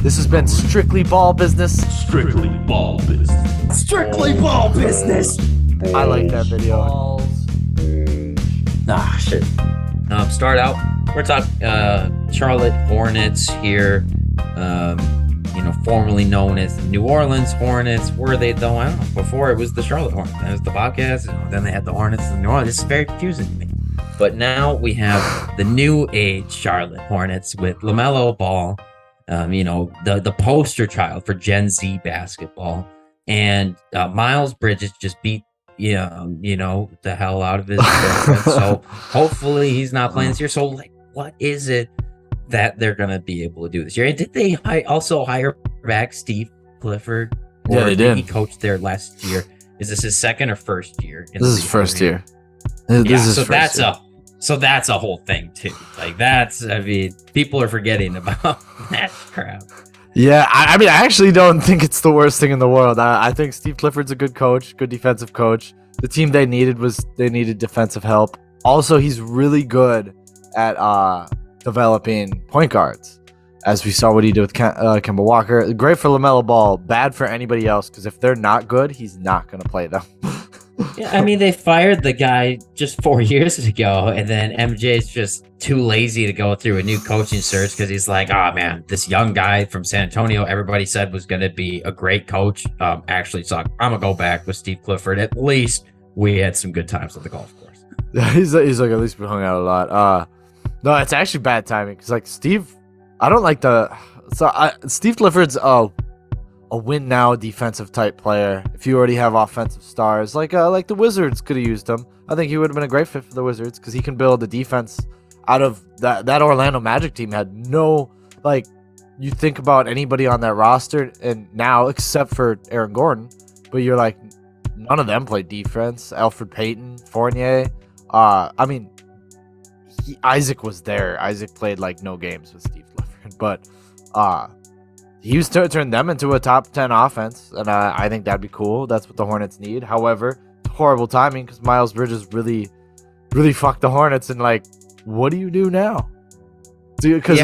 This has been Strictly Ball Business. Strictly ball business. Strictly ball business. I like that video. Ah, shit. Start out. We're talking Charlotte Hornets here. Formerly known as New Orleans Hornets. Were they though? I don't know. Before it was the Charlotte Hornets. That was the Bobcats. Then they had the Hornets and New Orleans. This is very confusing to me. But now we have the new age Charlotte Hornets with LaMelo Ball. The poster child for Gen Z basketball, and Miles Bridges just beat the hell out of his girlfriend. So hopefully he's not playing this year. So what is it that they're gonna be able to do this year? And did they also hire back Steve Clifford? Yeah, they did. He coached there last year. Is this his second or first year? This is his first year. So that's a whole thing too. People are forgetting about that crap. Yeah, I actually don't think it's the worst thing in the world. I think Steve Clifford's a good coach, good defensive coach. The team they needed defensive help. Also, he's really good at developing point guards, as we saw what he did with Kemba Walker. Great for LaMelo Ball, bad for anybody else, because if they're not good, he's not going to play them. Yeah, they fired the guy just 4 years ago, and then MJ's just too lazy to go through a new coaching search because he's like, oh man, this young guy from San Antonio, everybody said was going to be a great coach, actually sucked. I'm gonna go back with Steve Clifford. At least we had some good times at the golf course. he's like, at least we hung out a lot. No, it's actually bad timing because Steve, I don't like Steve Clifford's a win now defensive type player. If you already have offensive stars, like the Wizards could have used him. I think he would have been a great fit for the Wizards because he can build a defense out of that Orlando Magic team had no, you think about anybody on that roster and now except for Aaron Gordon, but you're like, none of them played defense. Alfred Payton, Fournier. Isaac was there. Isaac played no games with Steve Clifford, but he used to turn them into a top 10 offense, and I think that'd be cool. That's what the Hornets need. However, it's horrible timing because Miles Bridges really, really fucked the Hornets. And what do you do now? Because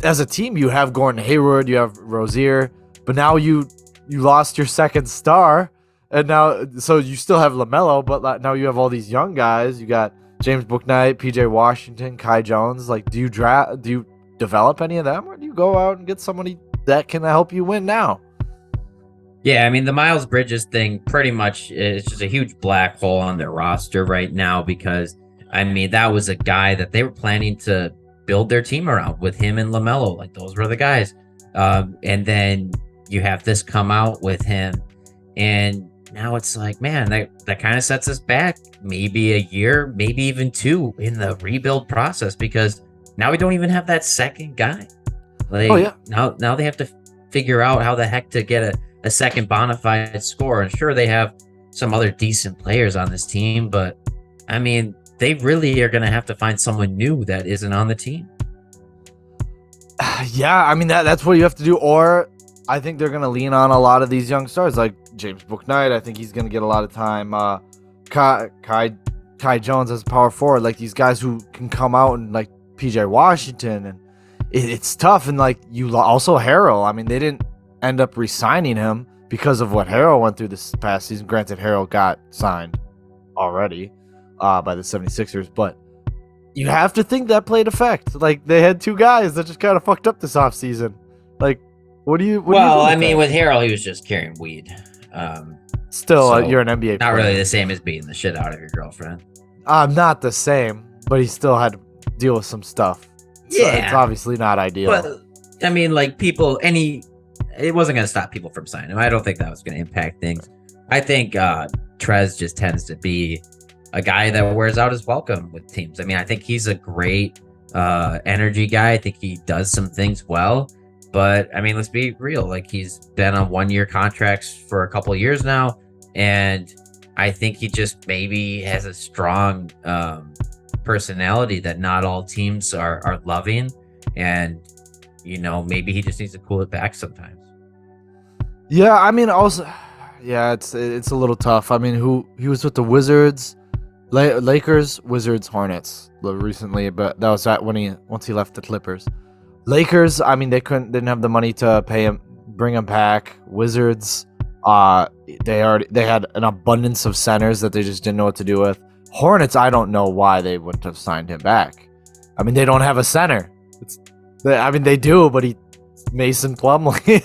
as a team, you have Gordon Hayward, you have Rozier, but now you lost your second star, and now so you still have LaMelo, but now you have all these young guys. You got James Bouknight, PJ Washington, Kai Jones. Do you develop any of them, or do you go out and get somebody that can help you win now? Yeah, the Miles Bridges thing pretty much is just a huge black hole on their roster right now because, that was a guy that they were planning to build their team around with him and LaMelo. Those were the guys. And then you have this come out with him, and now it's man, that kind of sets us back maybe a year, maybe even two in the rebuild process because now we don't even have that second guy. Now they have to figure out how the heck to get a second bona fide scorer. And sure, they have some other decent players on this team, but they really are going to have to find someone new that isn't on the team. Yeah, that's what you have to do. Or I think they're going to lean on a lot of these young stars, like James Bouknight. I think he's going to get a lot of time. Kai Jones as a power forward, these guys who can come out and PJ Washington, and it's tough. And you also Harrell. They didn't end up re-signing him because of what Harrell went through this past season. Granted, Harrell got signed already by the 76ers, but you have to think that played effect. They had two guys that just kind of fucked up this offseason. What do you with Harrell, he was just carrying weed. You're an NBA player. Not really the same as beating the shit out of your girlfriend. Not the same, but he still had to deal with some stuff. So it's obviously not ideal. But it wasn't going to stop people from signing him. I don't think that was going to impact things. I think Trez just tends to be a guy that wears out his welcome with teams. I think he's a great energy guy. I think he does some things well, but let's be real. He's been on 1-year contracts for a couple of years now, and I think he just maybe has a strong personality that not all teams are loving, and maybe he just needs to cool it back sometimes. Yeah, also, yeah, it's a little tough. He was with the Wizards, Lakers, Wizards, Hornets recently, but that was once he left the Clippers. Lakers, I mean, didn't have the money to pay him, bring him back. Wizards, they had an abundance of centers that they just didn't know what to do with. Hornets, I don't know why they wouldn't have signed him back. I mean, they don't have a center. They do, but Mason Plumlee.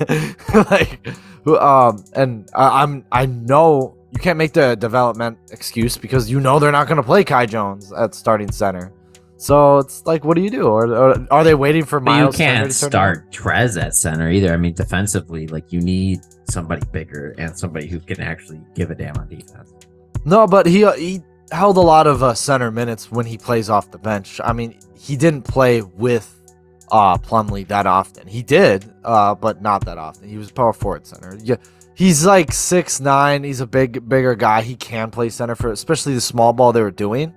I know you can't make the development excuse because you know they're not going to play Kai Jones at starting center. So it's like, what do you do? Or are they waiting for Miles? But you can't start Trez at center either. I mean, defensively, like you need somebody bigger and somebody who can actually give a damn on defense. No, but he held a lot of center minutes when he plays off the bench. I mean, he didn't play with Plumlee that often. He did, but not that often. He was power forward center. Yeah, he's like 6'9". He's a bigger guy. He can play center for especially the small ball they were doing.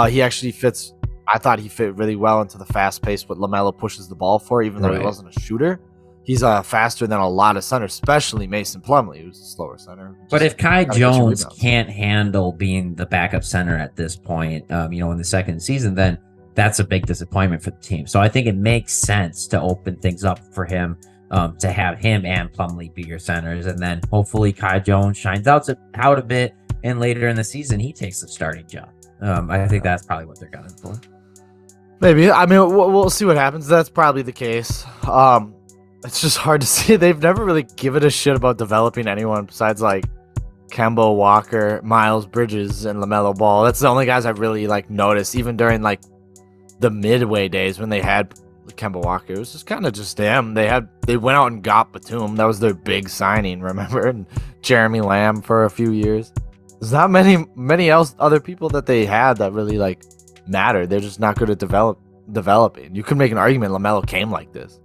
He actually fits. I thought he fit really well into the fast pace what LaMelo pushes the ball for, even though he wasn't a shooter. He's faster than a lot of centers, especially Mason Plumlee, who's a slower center. But if Kai Jones can't handle being the backup center at this point, in the second season, then that's a big disappointment for the team. So I think it makes sense to open things up for him, to have him and Plumlee be your centers, and then hopefully Kai Jones shines out a bit, and later in the season he takes the starting job. I think that's probably what they're gunning for. Maybe. I mean, we'll see what happens. That's probably the case. It's just hard to see. They've never really given a shit about developing anyone besides like Kemba Walker, Miles Bridges, and LaMelo Ball. That's the only guys I've really like noticed, even during like the midway days when they had Kemba Walker. It was just kind of just them. They went out and got Batum. That was their big signing, remember? And Jeremy Lamb for a few years. There's not many other people that they had that really like matter. They're just not good at developing. You could make an argument LaMelo came like this.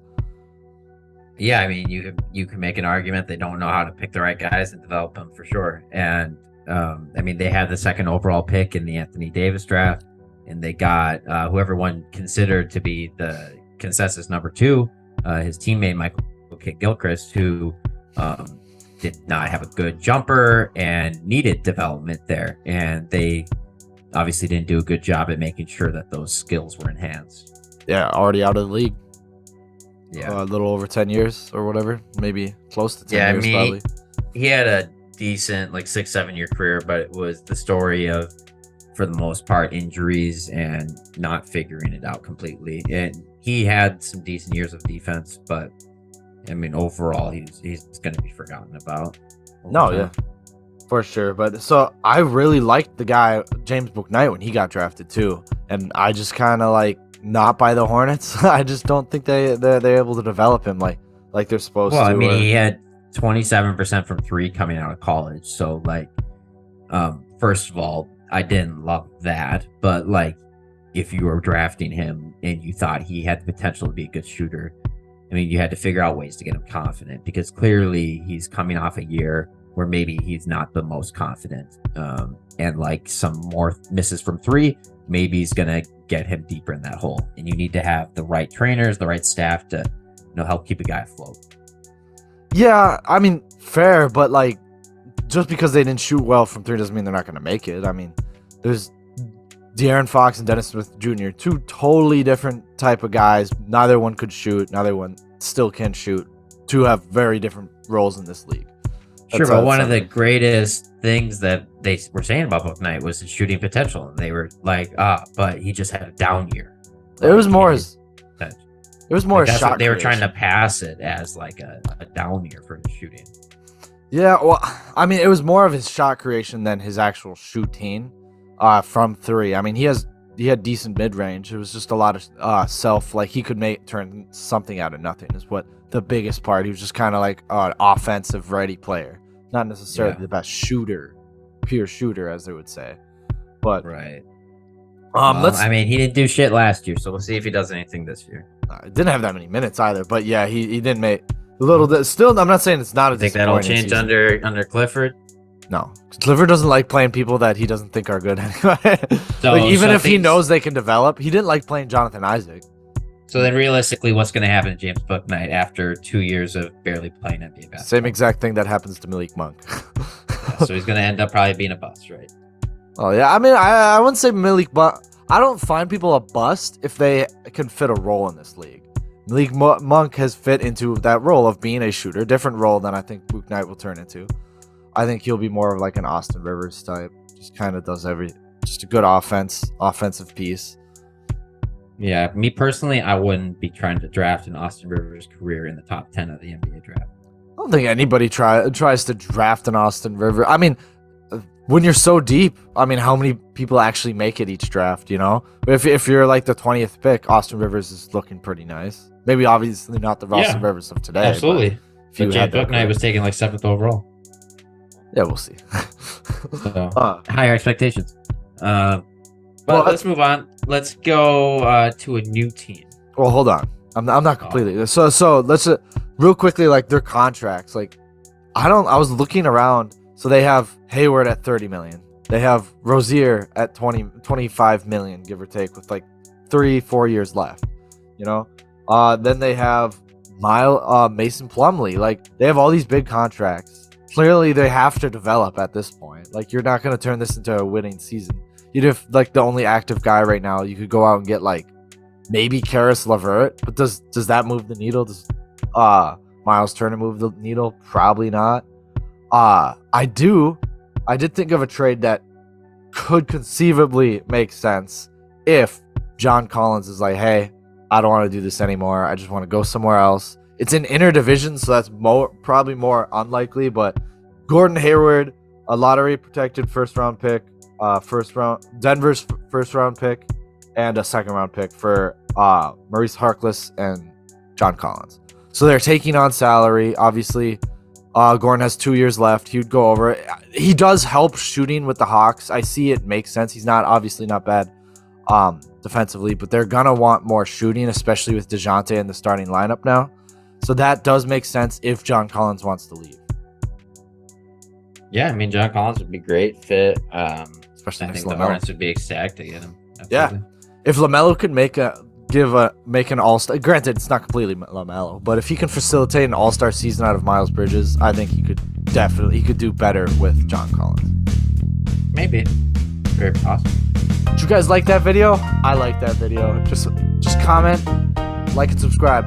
Yeah, I mean, you can make an argument they don't know how to pick the right guys and develop them for sure. And I mean, they had the second overall pick in the Anthony Davis draft, and they got whoever one considered to be the consensus number 2, his teammate Michael Kidd-Gilchrist, who did not have a good jumper and needed development there. And they obviously didn't do a good job at making sure that those skills were enhanced. Yeah, already out of the league. Yeah, a little over 10 years or whatever, maybe close to 10 years. Probably. He had a decent like 6-7 year career, but it was the story of, for the most part, injuries and not figuring it out completely. And he had some decent years of defense, but I mean, overall, he's going to be forgotten about. No, yeah, for sure. But so I really liked the guy James Bouknight when he got drafted too, and I just kind of like not by the Hornets. I just don't think they're able to develop him like they're supposed to. Well, I mean, he had 27% from 3 coming out of college, so like, first of all, I didn't love that, but like, if you were drafting him and you thought he had the potential to be a good shooter, I mean, you had to figure out ways to get him confident, because clearly he's coming off a year where maybe he's not the most confident. And like some more misses from 3, maybe he's going to get him deeper in that hole. And you need to have the right trainers, the right staff to help keep a guy afloat. Yeah, I mean, fair, but like, just because they didn't shoot well from 3 doesn't mean they're not going to make it. I mean, there's De'Aaron Fox and Dennis Smith Jr., 2 totally different type of guys. Neither one could shoot. Neither one still can shoot. 2 have very different roles in this league. Sure, but one of the greatest things that they were saying about Bouknight was his shooting potential. And they were like, but he just had a down year. It was more as shot. They were trying to pass it as like a down year for his shooting. Yeah, well, I mean, it was more of his shot creation than his actual shooting from 3. I mean, he had decent mid range. It was just a lot of like he could turn something out of nothing is what the biggest part. He was just kind of like an offensive ready player, not necessarily the best pure shooter, as they would say. But right. I mean, he didn't do shit last year, so we'll see if he does anything this year. Didn't have that many minutes either, but yeah, he didn't make a little. Still, I'm not saying it's not a. Think that'll change under Clifford? No, Clifford doesn't like playing people that he doesn't think are good anyway. So, like, even if he knows they can develop, he didn't like playing Jonathan Isaac. So then, realistically, what's going to happen to James Bouknight after 2 years of barely playing NBA basketball? Same exact thing that happens to Malik Monk. So he's going to end up probably being a bust, right? Oh yeah, I mean, I wouldn't say Malik, but I don't find people a bust if they can fit a role in this league. Monk has fit into that role of being a shooter, different role than I think Book Knight will turn into. I think he'll be more of like an Austin Rivers type. Just kind of does just a good offensive piece. Yeah, me personally, I wouldn't be trying to draft an Austin Rivers career in the top 10 of the NBA draft. I don't think anybody tries to draft an Austin Rivers. I mean, when you're so deep, I mean, how many people actually make it each draft, you know? If you're like the 20th pick, Austin Rivers is looking pretty nice. Maybe obviously not the Austin Rivers of today. Absolutely. But James Bouknight was taken like 7th overall. Yeah, we'll see. So, higher expectations. But let's move on. Let's go to a new team. Well, hold on. I'm not completely. So let's real quickly, like their contracts. Like I was looking around. So they have Hayward at 30 million. They have Rozier at 25 million, give or take, with like 3-4 years left. You know. Then they have Mason Plumlee. Like they have all these big contracts. Clearly, they have to develop at this point. Like you're not going to turn this into a winning season. You'd have like the only active guy right now. You could go out and get like maybe Karis LeVert, but does that move the needle? Does Miles Turner move the needle? Probably not. I did think of a trade that could conceivably make sense if John Collins is like, hey, I don't want to do this anymore. I just want to go somewhere else. It's an interdivision, so that's probably more unlikely. But Gordon Hayward, a lottery protected first round pick, Denver's first round pick, and a second round pick for Maurice Harkless and John Collins. So they're taking on salary. Obviously, Gordon has 2 years left. He would go over it. He does help shooting with the Hawks. I see it makes sense. He's obviously not bad defensively, but they're gonna want more shooting, especially with DeJounte in the starting lineup now. So that does make sense if John Collins wants to leave. Yeah, I mean, John Collins would be great fit. Especially I think LaMelo. the Hornets would be ecstatic to get him. Absolutely. Yeah. If LaMelo could make an all-star, granted it's not completely LaMelo, but if he can facilitate an all-star season out of Miles Bridges, I think he could do better with John Collins. Maybe. Very possible. Did you guys like that video? I like that video. Just comment, like, and subscribe.